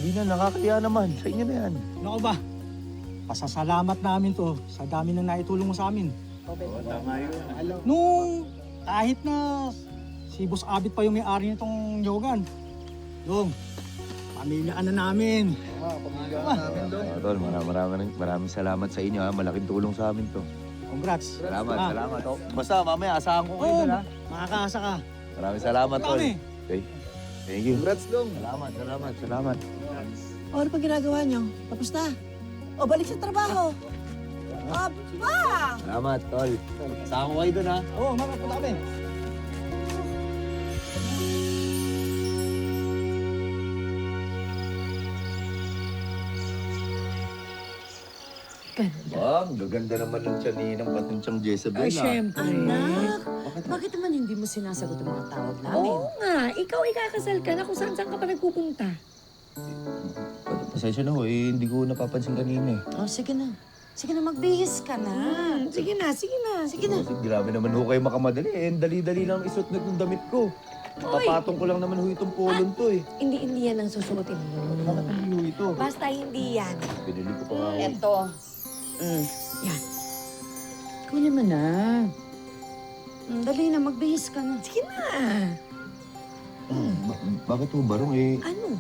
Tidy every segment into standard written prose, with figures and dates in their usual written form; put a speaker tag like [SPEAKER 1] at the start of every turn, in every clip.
[SPEAKER 1] Hindi na, nakakaya naman. Sa inyo na yan.
[SPEAKER 2] Naku ba? Pasasalamat namin to sa dami na naitulong mo sa amin.
[SPEAKER 1] Oo, tama yun.
[SPEAKER 2] Nung kahit na si Boss Abit pa yung may-ari nitong yogan. Dong, pamilyaan na namin.
[SPEAKER 1] Tol, maraming salamat sa inyo ha. Malaking tulong sa amin to.
[SPEAKER 2] Congrats.
[SPEAKER 1] Salamat,
[SPEAKER 2] Ah.
[SPEAKER 1] salamat. Oh. Basta mamaya asahan ko kayo
[SPEAKER 2] Oo,
[SPEAKER 1] doon ha.
[SPEAKER 2] makakaasa ka.
[SPEAKER 1] Maraming salamat, Tol.
[SPEAKER 2] Kami.
[SPEAKER 1] Okay. Thank you.
[SPEAKER 3] Congrats, Dong.
[SPEAKER 1] Salamat.
[SPEAKER 4] O, ano pa ginagawa niyo? Tapos na? O, balik sa trabaho. Aba!
[SPEAKER 1] Salamat, Tol. Asahan ko kayo doon ha.
[SPEAKER 2] Oo, makapunta kami.
[SPEAKER 1] Ang gaganda naman ng tiyaninang patunsang Jezebel
[SPEAKER 5] Ay,
[SPEAKER 1] ha.
[SPEAKER 5] syempre.
[SPEAKER 4] Anak,
[SPEAKER 1] Bakit?
[SPEAKER 4] bakit naman hindi mo sinasagot ang mga tawag namin?
[SPEAKER 5] Oo nga, ikaw ikakasal ka na kung saan ka pa nagpupunta.
[SPEAKER 1] Pasensya na ho, hindi ko napapansin kanina eh.
[SPEAKER 4] Oh, sige na. Sige na, magbihis ka na.
[SPEAKER 5] Sige na, sige na.
[SPEAKER 4] Sige na.
[SPEAKER 1] Kasi grabe naman ho kayo makamadali eh. Dali-dali lang isuot na itong damit ko. Kapatong ko lang naman ho itong polon to eh.
[SPEAKER 5] Hindi yan ang susuotin mo.
[SPEAKER 1] Bakit hindi ho ito?
[SPEAKER 5] Basta hindi yan.
[SPEAKER 1] Pinili ko pa nga ho.
[SPEAKER 4] Eto.
[SPEAKER 5] Yan.
[SPEAKER 4] Ikaw naman na. Dali na, magbihis ka na.
[SPEAKER 5] Sige na.
[SPEAKER 1] Bakit ho barong eh?
[SPEAKER 5] Ano?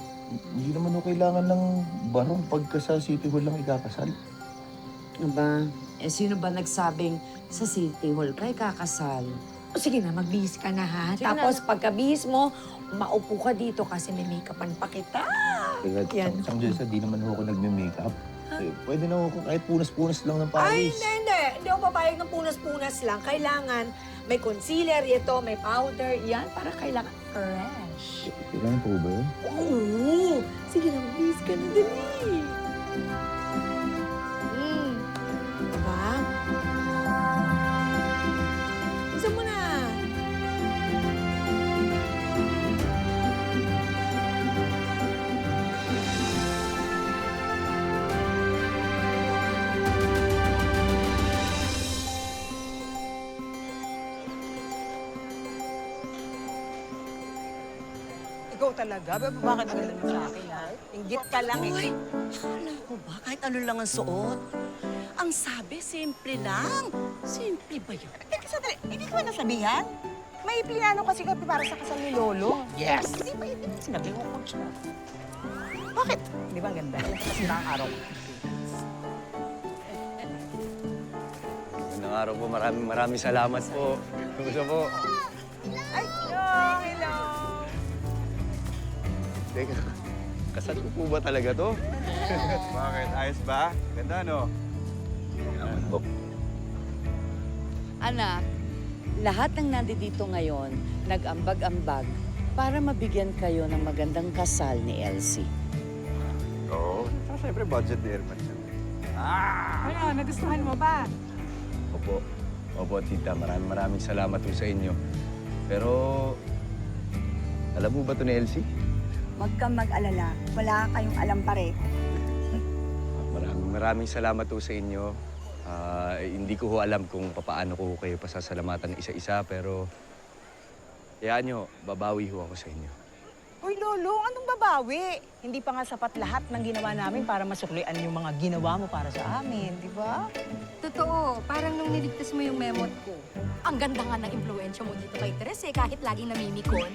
[SPEAKER 1] Hindi naman ho kailangan ng barong pagka sa City Hall lang ikakasal.
[SPEAKER 4] Aba, sino ba nagsabing sa City Hall ka ikakasal?
[SPEAKER 5] O, sige na, magbihis ka na ha.
[SPEAKER 4] Sige
[SPEAKER 5] Tapos pagkabihis mo, maupo ka dito kasi may make-upan pa kita.
[SPEAKER 1] Kaya
[SPEAKER 5] Yan.
[SPEAKER 1] sang Diyos, di naman ho ako nagme-makeup. Eh, pwede na ho ako kahit punas-punas lang ng
[SPEAKER 5] Ay,
[SPEAKER 1] pawis.
[SPEAKER 5] hindi. Hindi ako papayag ng punas-punas lang. Kailangan may concealer, ito, may powder. Yan, para kailangan fresh.
[SPEAKER 1] Kailangan po ba yun?
[SPEAKER 5] Oo. Sige na, magbihis ka na. Dali. Diba? Isa mo na.
[SPEAKER 6] Ikaw talaga? Bakit ganun sa akin, ha? Inggit ka lang, eh.
[SPEAKER 4] Uy, alam ko ba, kahit ano lang ang suot? Ang sabi, simple lang. Simple ba yun?
[SPEAKER 6] Teka, sandali. Hindi ko ba nasabihan? May plinano kasi kami para sa kasal ni Lolo. Yes! Hindi ba sinabi ko, coach mo? Bakit? Di ba ang ganda? Kasi araw ko.
[SPEAKER 1] Magandang araw po. Maraming salamat po. Kumusta po?
[SPEAKER 6] Ay, hello!
[SPEAKER 1] Teka, kasal ko po ba talaga to?
[SPEAKER 3] Bakit? Ayos ba? Ganda, no?
[SPEAKER 1] Po.
[SPEAKER 7] Anak, lahat ng nandito ngayon nag-ambag-ambag para mabigyan kayo ng magandang kasal ni Elsie.
[SPEAKER 3] Oo. Siyempre, budget ni Herman siya.
[SPEAKER 6] Ano, nagustuhan mo ba?
[SPEAKER 1] Opo, tita. Maraming salamat po sa inyo. Pero, alam mo ba to ni Elsie?
[SPEAKER 6] Huwag kang mag-alala. Wala kayong alam pare.
[SPEAKER 1] Maraming salamat po sa inyo. Hindi ko ho alam kung paano ko kayo pasasalamatan isa-isa, pero hayaan nyo, babawi ho ako sa inyo.
[SPEAKER 6] Uy, Lolo, anong babawi? Hindi pa nga sapat lahat ng ginawa namin para masuklian yung mga ginawa mo para sa amin, di ba?
[SPEAKER 8] Totoo, parang nung niligtas mo yung memot ko. Ang ganda nga ng impluensya mo dito kay Tres eh, kahit laging namimikon.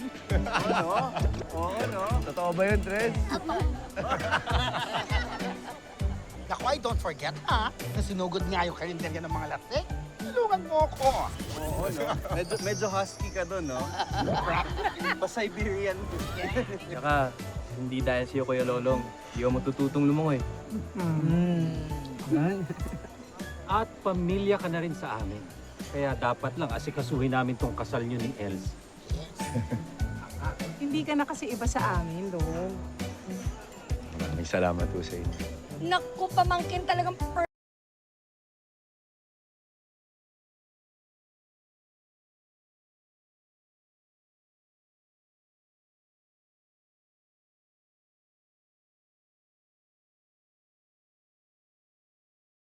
[SPEAKER 3] Oo, no?
[SPEAKER 1] Totoo ba yun, Tres?
[SPEAKER 9] Naku, I don't forget, na sinugod nga yung karinderya ng mga lasik. Tulungan mo ko.
[SPEAKER 3] Oo, no? Medyo husky ka doon, no? Pa-Siberian.
[SPEAKER 10] Tsaka, hindi dahil sa'yo, Kuya Lolong, di ako matututong lumangoy.
[SPEAKER 11] At pamilya ka na rin sa amin. Kaya dapat lang asikasuhin namin tong kasal nyo ni Els.
[SPEAKER 6] Hindi ka na kasi iba sa amin, Lolo.
[SPEAKER 1] Maraming salamat po sa inyo.
[SPEAKER 8] Naku, pamangkin talagang